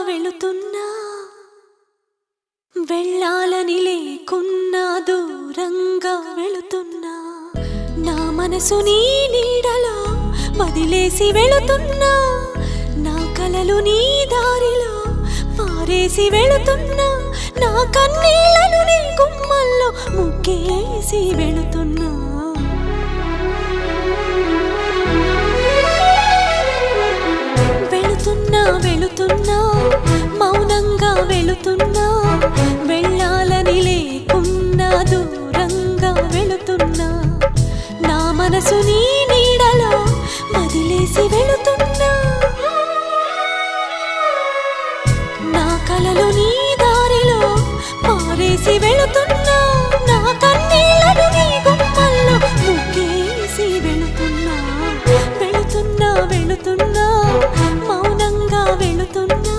వెళుతున్నా వెళ్ళాలని లేకున్నా దూరంగా వెళుతున్నా నా మనసు నీ నీడలో వదిలేసి వెళుతున్నా నా కలలు నీ దారిలో పారేసి వెళుతున్నా నా కన్నీళ్లను నీ గుమ్మల్లో ముగ్గేసి వెళుతున్నా వెళుతున్నా మౌనంగా వెళుతున్నా వెళ్ళాలని లేకున్నా దూరంగా వెళుతున్నా నా మనసు నీ నీడలో వదిలేసి వెళుతున్నా నా కలలు నీ దారిలో పారేసి వెళుతున్నా